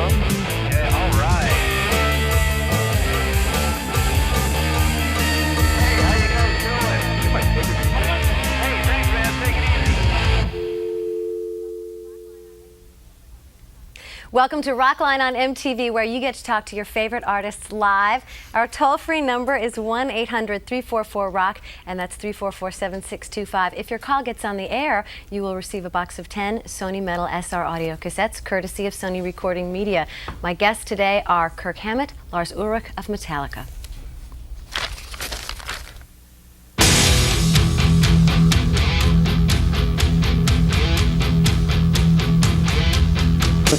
Yeah, all right. Hey, how you guys doing? Hey, thanks, man. Take it easy. Welcome to Rockline on MTV, where you get to talk to your favorite artists live. Our toll-free number is 1-800-344-ROCK, and that's 344-7625. If your call gets on the air, you will receive a box of 10 Sony Metal SR audio cassettes, courtesy of Sony Recording Media. My guests today are Kirk Hammett, Lars Ulrich of Metallica.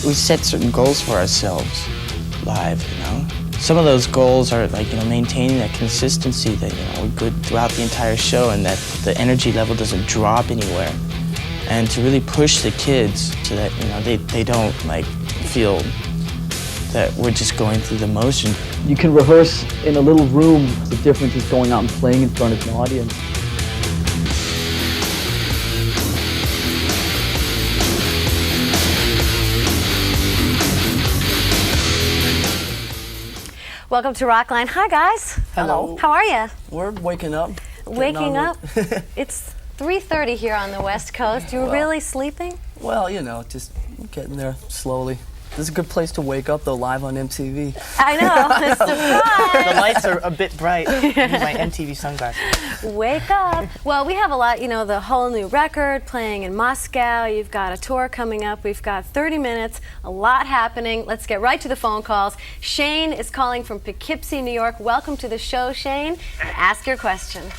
We set certain goals for ourselves live, you know. Some of those goals are like, maintaining that consistency that, we're good throughout the entire show and that the energy level doesn't drop anywhere. And to really push the kids so that, they don't feel that we're just going through the motion. You can rehearse in a little room. The difference is going out and playing in front of an audience. Welcome to Rockline. Hi, guys. Hello. How are you? We're waking up. Waking up? It's 3:30 here on the West Coast. You really sleeping? Well, just getting there slowly. This is a good place to wake up, though, live on MTV. I know. Surprise! The lights are a bit bright. I need my MTV sunglasses. Wake up. Well, we have a lot, the whole new record playing in Moscow. You've got a tour coming up. We've got 30 minutes, a lot happening. Let's get right to the phone calls. Shane is calling from Poughkeepsie, New York. Welcome to the show, Shane. And ask your question.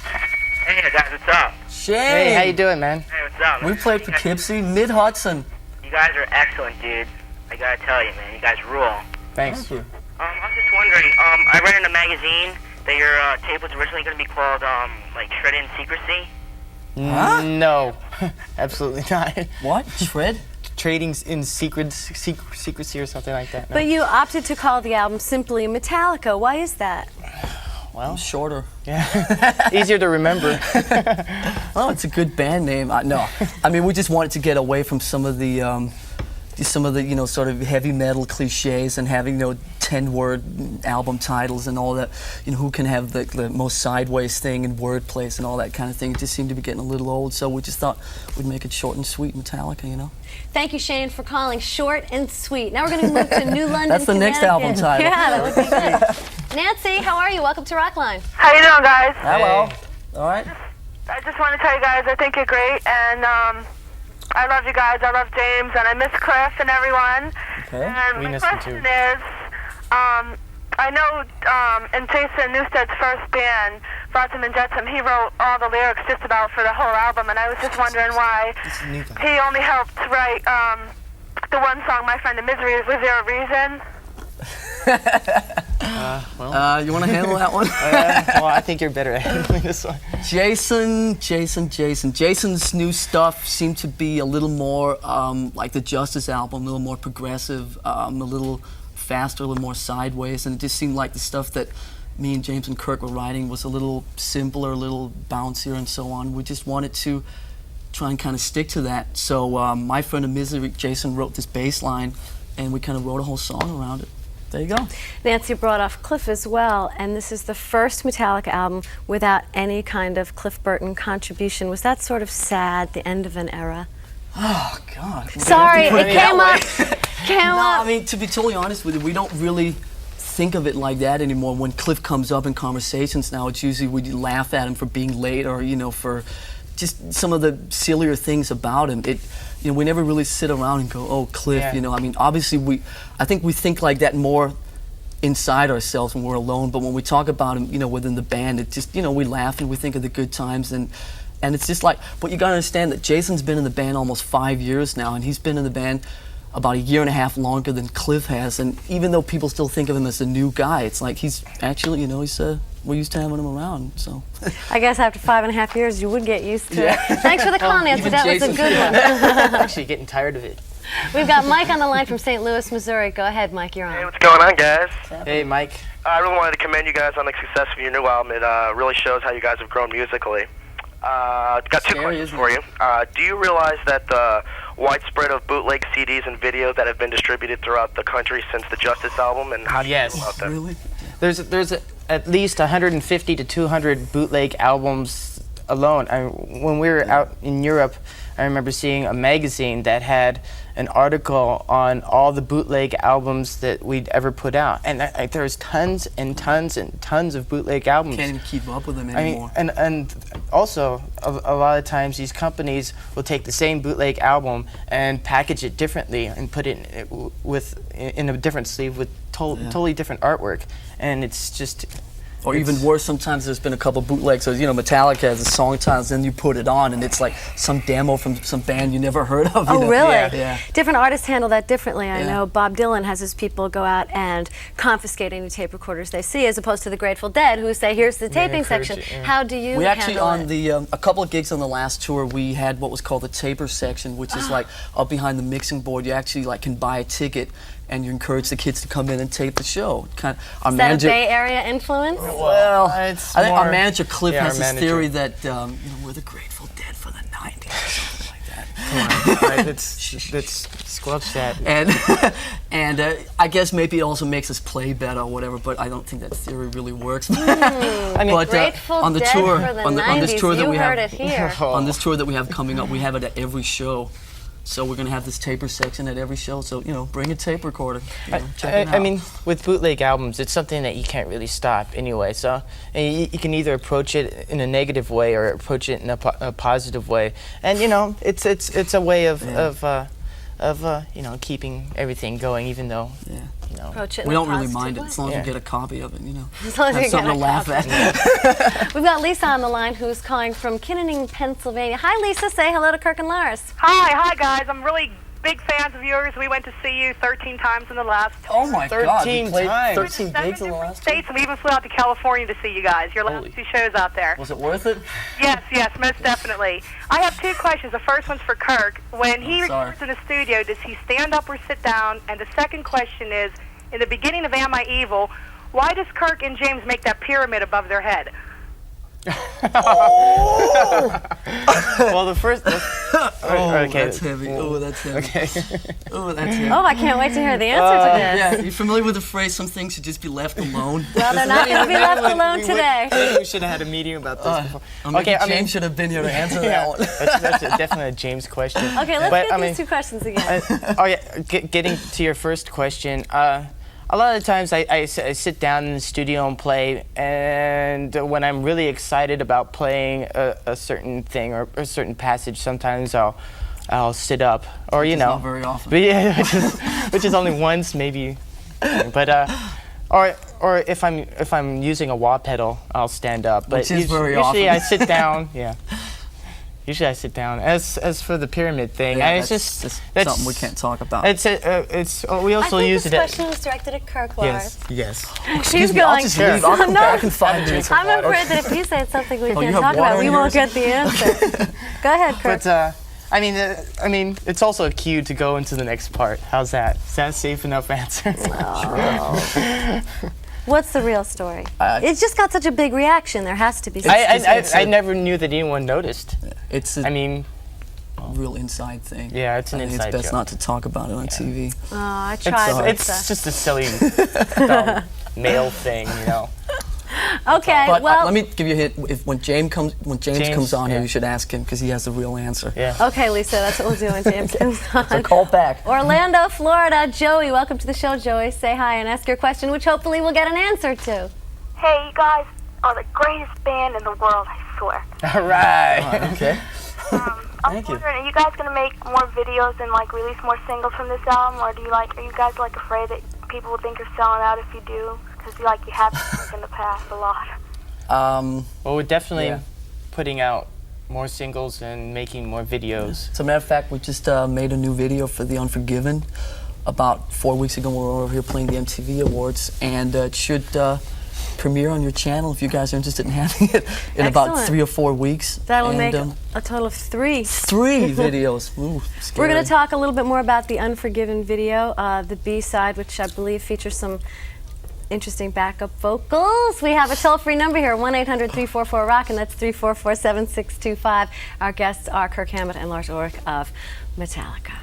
Hey, guys, what's up? Shane! Hey, how you doing, man? Hey, what's up? We played Poughkeepsie, mid-Hudson. You guys are excellent, dude. I gotta tell you, man, you guys rule. Thanks. Thank you. I was just wondering, I read in a magazine that your tape was originally gonna be called, Shredded in Secrecy. Huh? No, absolutely not. What? Shred? Trading in secrecy or something like that. No. But you opted to call the album simply Metallica. Why is that? Well, Shorter. Yeah, easier to remember. Oh, it's a good band name. No, I mean, we just wanted to get away from some of the sort of heavy metal cliches and having 10-word album titles and all that. Who can have the most sideways thing and wordplays and all that kind of thing. It just seemed to be getting a little old, so we just thought we'd make it short and sweet, Metallica. Thank you, Shane, for calling short and sweet. Now we're going to move to New London, That's the next album title. Yeah, that would be good. Nancy, how are you? Welcome to Rockline. How you doing, guys? Hello. All right. I just want to tell you guys I think you're great, and I love you guys. I love James, and I miss Cliff and everyone. Okay. And We my miss him, question too. is, I know in Jason Newsted's first band, Flotsam and Jetsam, he wrote all the lyrics just about for the whole album, and I was just wondering why he only helped write the one song, My Friend in Misery. Was there a reason? You want to handle that one? Well, I think you're better at handling this one. Jason's new stuff seemed to be a little more like the Justice album, a little more progressive, a little faster, a little more sideways, and it just seemed like the stuff that me and James and Kirk were writing was a little simpler, a little bouncier, and so on. We just wanted to try and kind of stick to that. So My Friend in Misery, Jason wrote this bass line, and we kind of wrote a whole song around it. There you go. Nancy brought off Cliff as well, and this is the first Metallica album without any kind of Cliff Burton contribution. Was that sort of sad, the end of an era? Oh, God. Sorry, it came up. I mean, to be totally honest with you, we don't really think of it like that anymore. When Cliff comes up in conversations now, it's usually we laugh at him for being late or, for just some of the sillier things about him. We never really sit around and go, oh, Cliff, Yeah. I mean, obviously I think we think like that more inside ourselves when we're alone, but when we talk about him, within the band, it just, we laugh and we think of the good times and it's just like, but you gotta understand that Jason's been in the band almost 5 years now, and he's been in the band about 1.5 years longer than Cliff has, and even though people still think of him as a new guy, it's like he's actually, we're used to having him around, so. I guess after 5.5 years, you would get used to it. Thanks for the call, Nancy. even That was a Jason. good one. Actually getting tired of it. We've got Mike on the line from St. Louis, Missouri. Go ahead, Mike, you're Hey, on. what's going on, guys? Hey, Mike. I really wanted to commend you guys on the success of your new album. It really shows how you guys have grown musically. Got two questions for you. Do you realize that the widespread of bootleg CDs and videos that have been distributed throughout the country since the Justice album, and how do you feel about that? Really? There's at least 150 to 200 bootleg albums alone. When we were out in Europe, I remember seeing a magazine that had an article on all the bootleg albums that we'd ever put out, and there was tons and tons and tons of bootleg albums. Can't even keep up with them anymore. I mean, and also a lot of times these companies will take the same bootleg album and package it differently and put it in a different sleeve with totally different artwork, and it's just. Or even worse, sometimes there's been a couple bootlegs. So, you know, Metallica has a song titles, then you put it on, and it's like some demo from some band you never heard of. Oh, really? Yeah. Different artists handle that differently. I know Bob Dylan has his people go out and confiscate any tape recorders they see, as opposed to the Grateful Dead, who say, here's the taping section. How do you We actually, handle on it? the a couple of gigs on the last tour, we had what was called the taper section, which is like up behind the mixing board. You actually like can buy a ticket, and you encourage the kids to come in and tape the show. Our Is that manager, a Bay Area influence? well, I it's think our more- manager Cliff yeah, has our this manager. theory that you know, we're the Grateful Dead for the 90s or something like that. Come on, all right, let's squelch that. And I guess maybe it also makes us play better or whatever, but I don't think that theory really works. I mean, But Grateful on the Dead tour, for the on 90s, this tour that you we heard have, it here. on this tour that we have coming up, we have it at every show. So we're gonna have this taper section at every show. So you know, bring a tape recorder. You know, check it out. I mean, with bootleg albums, it's something that you can't really stop anyway. So and you can either approach it in a negative way or approach it in a positive way. And you know, it's a way of you know, keeping everything going, even though you know. Approach it in we a don't really positive mind it way. as long as you get a copy of it. You know, As long as have you get something a to laugh copy. at. We've got Lisa on the line, who's calling from Kinnaning, Pennsylvania. Hi, Lisa. Say hello to Kirk and Lars. Hi guys. I'm really big fans of yours. We went to see you 13 times in the last. Oh my God! 13 we played times. 13 Seven gigs in the different last. Tour? states, and we even flew out to California to see you guys. Your last Holy. 2 shows out there. Was it worth it? Yes, most definitely. I have 2 questions. The first one's for Kirk. When he sorry. records in the studio, does he stand up or sit down? And the second question is, in the beginning of Am I Evil, why does Kirk and James make that pyramid above their head? Well, the first. Okay. That's heavy. Oh, that's heavy. Okay. Oh, that's heavy. Oh, I can't wait to hear the answer to this. Yeah, you familiar with the phrase, some things should just be left alone? Well, they're not going to be left alone today. We should have had a meeting about this before. Okay, James should have been here to answer that one. That's definitely a James question. Okay, let's But, get I mean, these 2 questions again. Getting to your first question, a lot of the times I sit down in the studio and play, and when I'm really excited about playing a certain thing or a certain passage, sometimes I'll sit up, or you know, not very often. But yeah, which is only once maybe, but or if I'm using a wah pedal, I'll stand up. But Which is very usually often. I sit down. Yeah. Usually I sit down. As for the pyramid thing, Yeah, it's that's just something we can't talk about. we also I think use this it. question was directed at Kirk, Lars. Yes. She's me, I'll going, just leave. I'll come no, back in 5 minutes. I'm afraid that if you say it's something we you can't have talk water about, we in won't yours? get the answer. Go ahead, Kirk. But I mean, it's also a cue to go into the next part. How's that? Is that a safe enough answer? What's the real story? It's just got such a big reaction. There has to be. I never knew that anyone noticed. It's a I mean, real inside thing. yeah, it's an I think inside it's best joke. not to talk about it on TV. Oh, I tried. but It's just a silly, dumb male thing, you know. okay. But well, let me give you a hint. When James comes on here, yeah. you should ask him because he has the real answer. Yeah. okay, Lisa, that's what we'll do when James comes on. So call back. Orlando, Florida. Joey, welcome to the show, Joey. Say hi and ask your question, which hopefully we'll get an answer to. Hey, you guys are the greatest band in the world, I swear. All right. Okay. I'm Thank you. wondering, are you guys gonna make more videos and like release more singles from this album, or are you guys like afraid that people will think you're selling out if you do? Because you have in the past a lot. Well, we're definitely Yeah. putting out more singles and making more videos. As a matter of fact, we just made a new video for The Unforgiven about 4 weeks ago. We were over here playing the MTV Awards, and it should premiere on your channel if you guys are interested in having it in about Excellent. 3 or 4 weeks. That'll And, make a total of 3. 3 videos. Ooh, We're going scary. to talk a little bit more about the Unforgiven video, the B-side, which I believe features some interesting backup vocals. We have a toll-free number here, 1-800-344-ROCK, and that's 344-7625. Our guests are Kirk Hammett and Lars Ulrich of Metallica.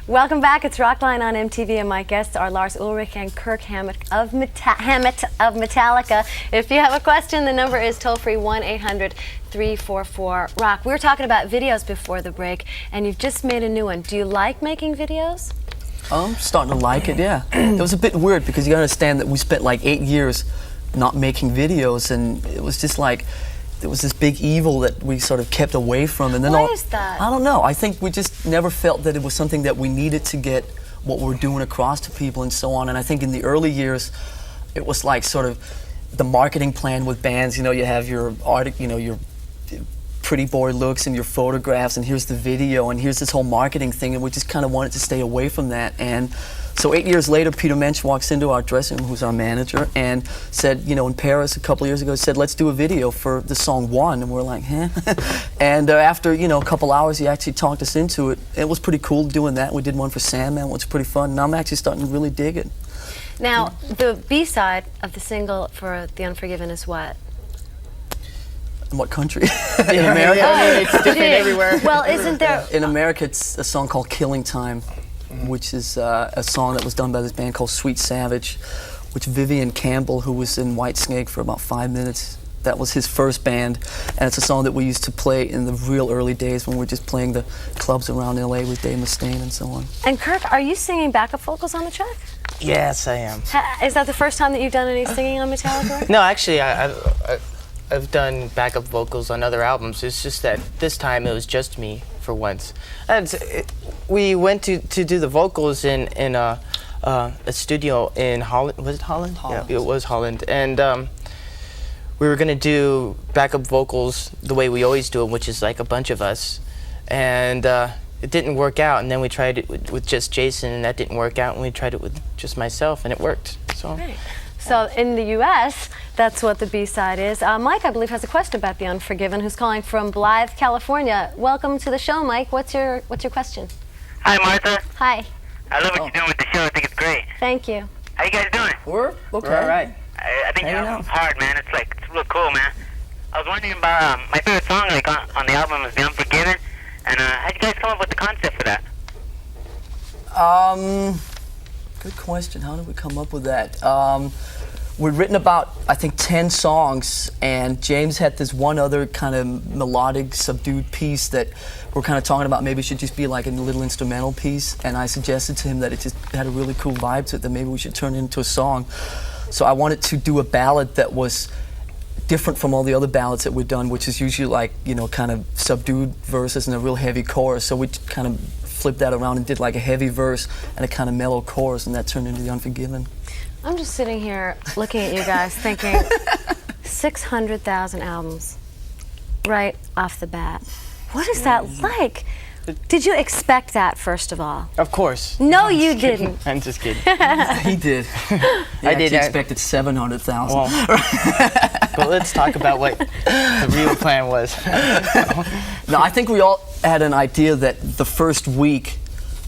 Welcome back. It's Rockline on MTV, and my guests are Lars Ulrich and Kirk Hammett of Metallica. If you have a question, the number is toll-free 1-800-344-ROCK. We were talking about videos before the break, and you've just made a new one. Do you like making videos? I'm starting to like it, yeah. It was a bit weird because you gotta understand that we spent like 8 years not making videos, and it was just like there was this big evil that we sort of kept away from. And then Why is that? I don't know. I think we just never felt that it was something that we needed to get what we're doing across to people and so on. And I think in the early years, it was like sort of the marketing plan with bands. You know, you have your art, you know, your pretty boy looks and your photographs, and here's the video, and here's this whole marketing thing, and we just kind of wanted to stay away from that. And so 8 years later, Peter Mensch walks into our dressing room, who's our manager, and said, you know, in Paris a couple years ago, said, let's do a video for the song One. And we're like, huh? And after, you know, a couple hours, he actually talked us into it. It was pretty cool doing that. We did one for Sandman, which was pretty fun, and I'm actually starting to really dig it. Now, the B-side of the single for The Unforgiven is what? In what country? In America, I mean, it's different everywhere. Well, isn't there... In America, it's a song called Killing Time, which is a song that was done by this band called Sweet Savage, which Vivian Campbell, who was in Whitesnake for about 5 minutes, that was his first band. And it's a song that we used to play in the real early days when we were just playing the clubs around LA with Dave Mustaine and so on. And Kirk, are you singing backup vocals on the track? Yes, I am. Is that the first time that you've done any singing on Metallica? No, actually, I've done backup vocals on other albums. It's just that this time it was just me for once. And we went to do the vocals in a studio in Holland. Was it Holland? Holland. Yeah, it was Holland. And we were gonna do backup vocals the way we always do them, which is like a bunch of us. And it didn't work out. And then we tried it with just Jason, and that didn't work out. And we tried it with just myself, and it worked. So. Right. So in the U.S., that's what the B-side is. Mike, I believe, has a question about The Unforgiven, who's calling from Blythe, California. Welcome to the show, Mike. What's your question? Hi, Martha. Hi. I love what you're doing with the show. I think it's great. Thank you. How you guys doing? We're okay. We're all right. I think the album's hard, man. It's real cool, man. I was wondering about my favorite song on the album is The Unforgiven, and how'd you guys come up with the concept for that? Good question. How did we come up with that? We'd written about, I think, 10 songs, and James had this one other kind of melodic, subdued piece that we're kind of talking about maybe it should just be like a little instrumental piece, and I suggested to him that it just had a really cool vibe to it, that maybe we should turn it into a song. So I wanted to do a ballad that was different from all the other ballads that we've done, which is usually like, you know, kind of subdued verses and a real heavy chorus. So we kind of flipped that around and did like a heavy verse and a kind of mellow chorus, and that turned into The Unforgiven. I'm just sitting here looking at you guys thinking 600,000 albums right off the bat. What is that like? Did you expect that, first of all? Of course. No, you didn't. I'm just kidding. He did. I did. Expected 700,000. Well, but let's talk about what the real plan was. No, I think we all had an idea that the first week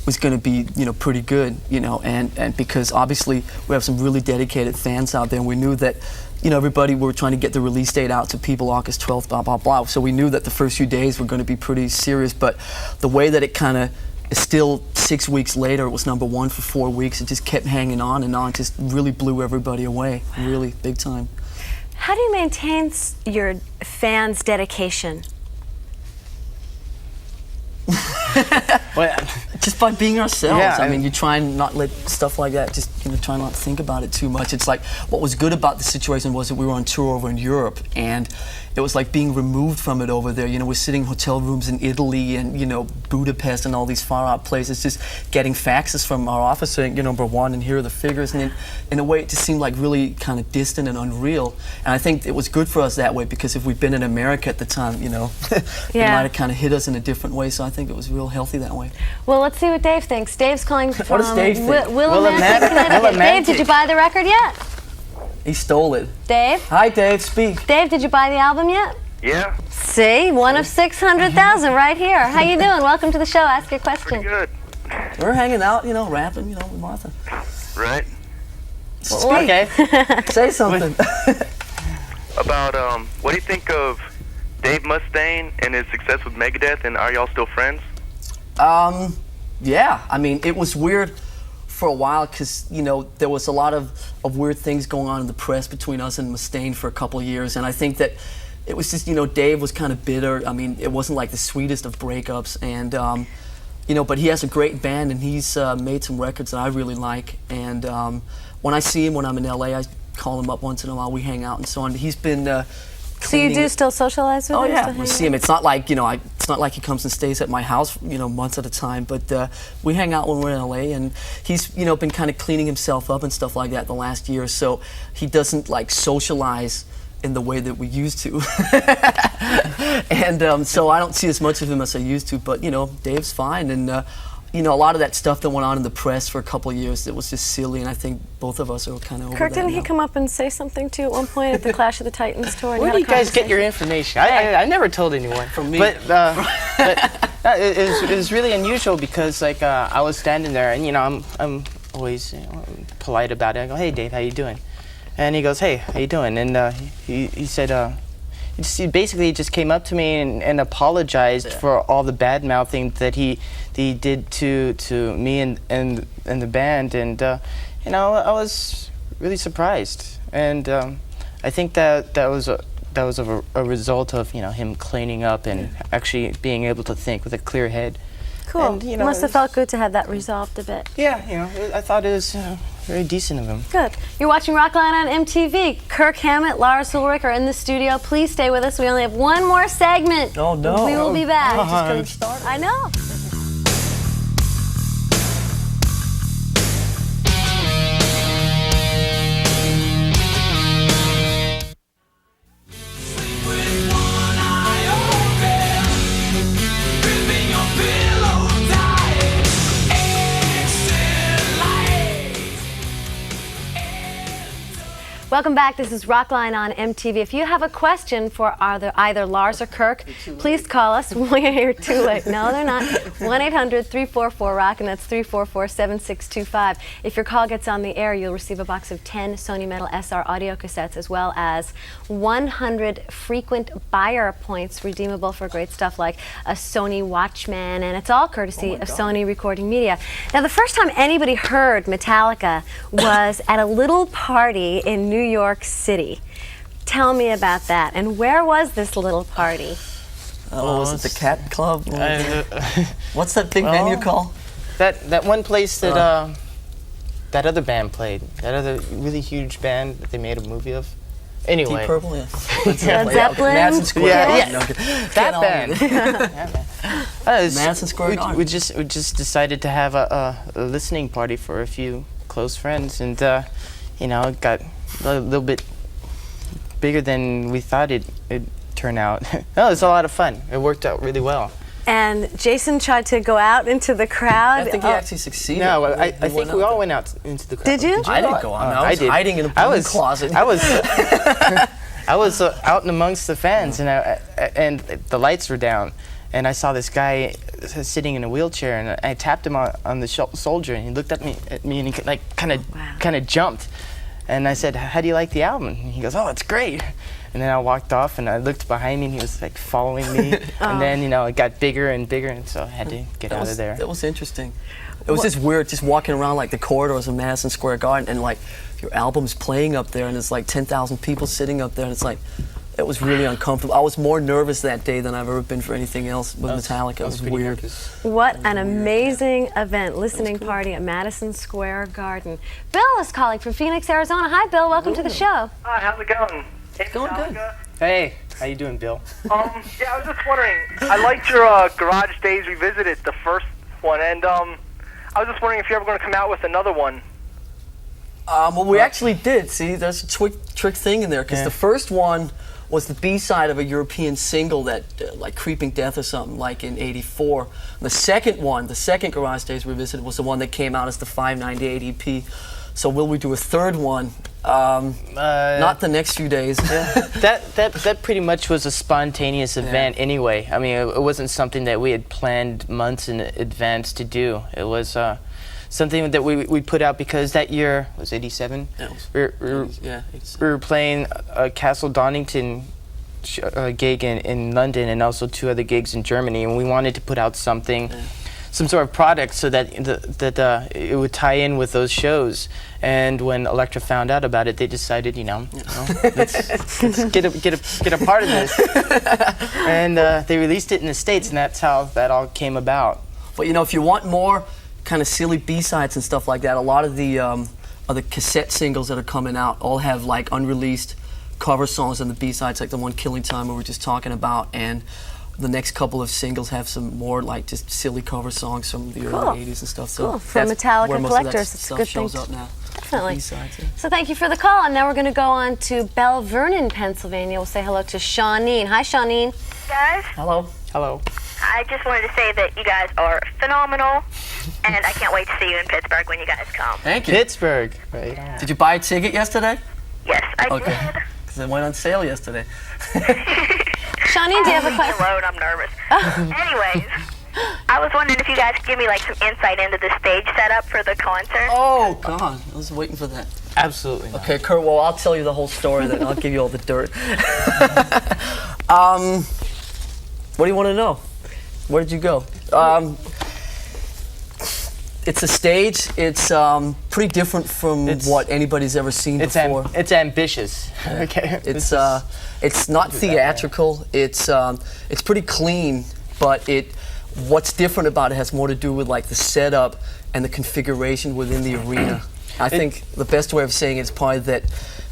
was going to be, you know, pretty good, you know, and because obviously we have some really dedicated fans out there, and we knew that, you know, everybody, we were trying to get the release date out to people August 12th, blah, blah, blah. So we knew that the first few days were going to be pretty serious, but the way that it kind of is still 6 weeks later, it was #1 for 4 weeks, it just kept hanging on and on, just really blew everybody away, really big time. How do you maintain your fans' dedication? Well, just by being ourselves. Yeah, I mean, you try and not let stuff like that, just, you know, try not to think about it too much. It's like, what was good about the situation was that we were on tour over in Europe, and it was like being removed from it over there. You know, we're sitting in hotel rooms in Italy and, you know, Budapest and all these far out places, just getting faxes from our office saying, you're number one and here are the figures, and in a way it just seemed like really kind of distant and unreal. And I think it was good for us that way, because if we'd been in America at the time, you know, it might have kind of hit us in a different way. So I think it was real healthy that way. Well, let's see what Dave thinks. Dave's calling from What does Dave think? Willamette, Connecticut. Dave, did you buy the record yet? He stole it. Dave? Hi, Dave. Speak. Dave, did you buy the album yet? Yeah. See, one of 600,000 right here. How you doing? Welcome to the show. Ask your question. Pretty good. We're hanging out, you know, rapping, you know, with Martha. Right. Speak. Okay. Say something. About, what do you think of Dave Mustaine and his success with Megadeth, and are y'all still friends? Yeah. I mean, it was weird for a while because, you know, there was a lot of weird things going on in the press between us and Mustaine for a couple of years, and I think that it was just, you know, Dave was kind of bitter. I mean, it wasn't like the sweetest of breakups, and you know, but he has a great band, and he's made some records that I really like. And when I see him when I'm in LA, I call him up once in a while. We hang out and so on. He's been so you do still socialize with him? Oh yeah, we see him. It's not like, you know, it's not like he comes and stays at my house, you know, months at a time. But we hang out when we're in LA, and he's, you know, been kind of cleaning himself up and stuff like that the last year. So he doesn't like socialize in the way that we used to. And so I don't see as much of him as I used to, but, you know, Dave's fine. And, you know, a lot of that stuff that went on in the press for a couple of years, it was just silly, and I think both of us are kind of over Kirk, that didn't now. he come up and say something to you at one point at the Clash of the Titans tour? Where do you guys get your information? I never told anyone. From me. But it was really unusual because, like, I was standing there, and, you know, I'm always, you know, polite about it. I go, hey, Dave, how you doing? And he goes, hey, how you doing? And he said, he basically just came up to me and apologized for all the bad mouthing that he did to me and the band. And you know, I was really surprised. And I think that was a result of, you know, him cleaning up and actually being able to think with a clear head. Cool. And, you know, Must have felt good to have that resolved a bit. Yeah, you know, I thought it was very decent of him. Good. You're watching Rockline on MTV. Kirk Hammett, Lars Ulrich are in the studio. Please stay with us. We only have one more segment. Oh, no. We will be back. Just getting started. I know. Welcome back. This is Rockline on MTV. If you have a question for either Lars or Kirk, please call us. You're too late. No, they're not. 1-800-344-ROCK, and that's 344-7625. If your call gets on the air, you'll receive a box of 10 Sony Metal SR audio cassettes, as well as 100 frequent buyer points redeemable for great stuff like a Sony Watchman, and it's all courtesy of Sony Recording Media. Now, the first time anybody heard Metallica was at a little party in New York City. Tell me about that. And where was this little party? Was it the Cat Club? What's that big venue called? That one place that that other band played. That other really huge band that they made a movie of. Anyway. Deep Purple, yeah. Zeppelin? Madison Square Yeah, Garden. yeah. That band. Madison Square Garden. We just decided to have a listening party for a few close friends, and you know, it got a little bit bigger than we thought it'd turn out. No, it was a lot of fun. It worked out really well. And Jason tried to go out into the crowd. I think he actually succeeded. No, I think we all went out into the crowd. Did you? I didn't go out. I was hiding in a closet. I was out and amongst the fans, and the lights were down, and I saw this guy sitting in a wheelchair, and I tapped him on the shoulder, and he looked at me, and he like kind of jumped, and I said, "How do you like the album?" And he goes, "Oh, it's great." And then I walked off, and I looked behind me, and he was like following me. And then, you know, it got bigger and bigger, and so I had to get out of there. That was interesting. It was just weird, just walking around like the corridors of Madison Square Garden, and like your album's playing up there, and there's like 10,000 people sitting up there, and it's like, it was really uncomfortable. I was more nervous that day than I've ever been for anything else with Metallica. It was weird. What an amazing event, listening party at Madison Square Garden. Bill is calling from Phoenix, Arizona. Hi, Bill. Welcome to the show. Hi, how's it going? Hey, Going Metallica. good. Hey. How you doing, Bill? Yeah, I was just wondering. I liked your Garage Days Revisited, the first one, and I was just wondering if you're ever going to come out with another one. Well, we actually did. See, there's a trick thing in there, because the first one was the B-side of a European single that, like Creeping Death or something, like in '84. The second one, the second Garage Days Revisited, was the one that came out as the 598 EP. So will we do a third one? Not the next few days. That pretty much was a spontaneous event anyway. I mean, it wasn't something that we had planned months in advance to do. It was something that we put out because that year was '87. We were playing a Castle Donington gig in London and also 2 other gigs in Germany, and we wanted to put out something. Some sort of product so that it would tie in with those shows. And when Elektra found out about it, they decided, let's get a part of this. And they released it in the States, and that's how that all came about. But if you want more kind of silly B-sides and stuff like that, a lot of the cassette singles that are coming out all have like unreleased cover songs on the B-sides, like the one Killing Time we were just talking about, and the next couple of singles have some more like just silly cover songs from the early '80s and stuff. So for Metallica collectors, it's a good thing. Up now. Definitely. So thank you for the call, and now we're going to go on to Belle Vernon, Pennsylvania. We'll say hello to Shawneen. Hi, Shawneen. Guys. Hello. Hello. I just wanted to say that you guys are phenomenal, and I can't wait to see you in Pittsburgh when you guys come. Thank you. Pittsburgh. Right. Did you buy a ticket yesterday? Yes, I did. Because it went on sale yesterday. Shawneen, do you have a question? Alone, I'm nervous. Anyways, I was wondering if you guys could give me like some insight into the stage setup for the concert. Oh God, I was waiting for that. Absolutely not. Okay, Kurt. Well, I'll tell you the whole story. Then I'll give you all the dirt. What do you want to know? Where did you go? It's a stage. It's pretty different from what anybody's ever seen before. It's ambitious. Okay. It's not theatrical. It's pretty clean, but what's different about it has more to do with like the setup and the configuration within the arena. I think the best way of saying it is probably that,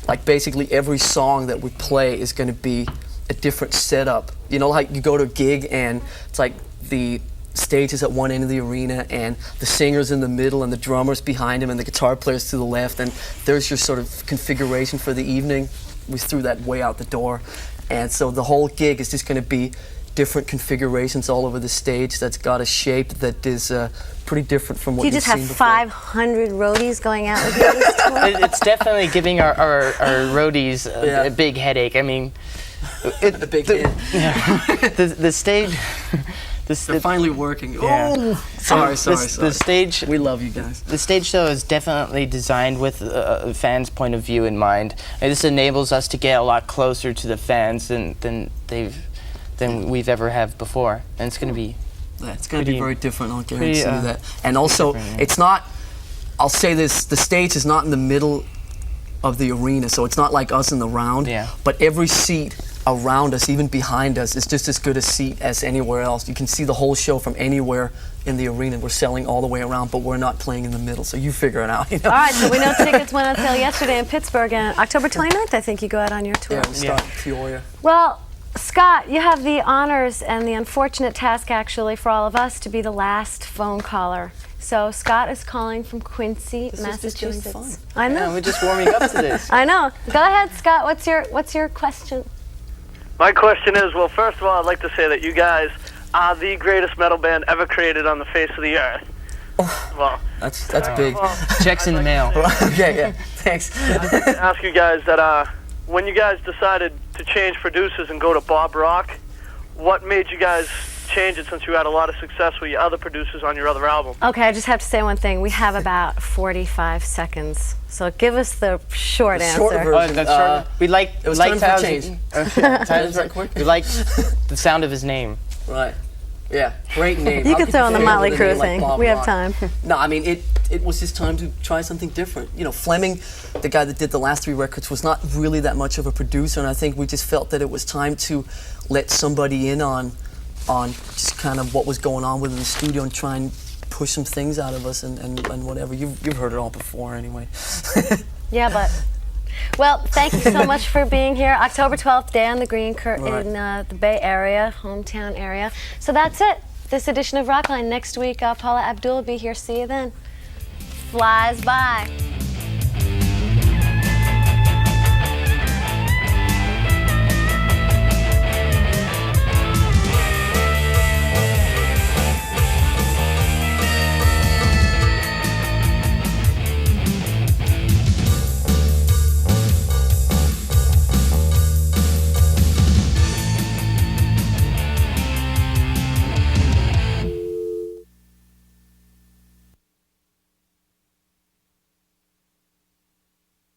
like basically every song that we play is going to be a different setup. You know, like you go to a gig and it's like the stage is at one end of the arena and the singer's in the middle and the drummer's behind him and the guitar player's to the left, and there's your sort of configuration for the evening. We threw that way out the door, and so the whole gig is just going to be different configurations all over the stage that's got a shape that is pretty different from what you've seen before. Do you just have 500 roadies going out with you? It's definitely giving our roadies a big headache. I mean, a big hit. The stage. They're finally working. Yeah. Oh, sorry. The stage. We love you guys. The stage show is definitely designed with a fan's point of view in mind. And this enables us to get a lot closer to the fans than we've ever have before, and it's going to be. Yeah, it's going to be very different. I'll guarantee you that. And also, it's not. I'll say this: the stage is not in the middle of the arena, so it's not like us in the round. Yeah. But every seat around us, even behind us, is just as good a seat as anywhere else. You can see the whole show from anywhere in the arena. We're selling all the way around, but we're not playing in the middle, so you figure it out. You know? All right, so we know tickets went on sale yesterday in Pittsburgh, and October 29th, I think you go out on your tour. Yeah, we start in Peoria. Well, Scott, you have the honors and the unfortunate task, actually, for all of us to be the last phone caller. So Scott is calling from Quincy, Massachusetts. Fun. I know. Yeah, we're just warming up to this. I know. Go ahead, Scott. What's your question? My question is, well, first of all, I'd like to say that you guys are the greatest metal band ever created on the face of the earth. Well, that's big. Well, Checks in the mail. Okay, yeah. Thanks. I'd like to ask you guys that when you guys decided to change producers and go to Bob Rock, what made you guys change it, since you had a lot of success with your other producers on your other album? Okay, I just have to say one thing. We have about 45 seconds, so give us the short answer. Short version. We like. It was like time for change. We like the sound of his name. Right. Yeah. Great name. You can throw in the Motley Crue thing. We have time. No, I mean it was just time to try something different. You know, Fleming, the guy that did the last 3 records, was not really that much of a producer, and I think we just felt that it was time to let somebody in on just kind of what was going on within the studio and try and push some things out of us and whatever. You've heard it all before anyway. Yeah, but Well, thank you so much for being here. October 12th, Day on the Green in the Bay Area, hometown area. So that's it. This edition of Rockline. Next week, Paula Abdul will be here. See you then. Flies by.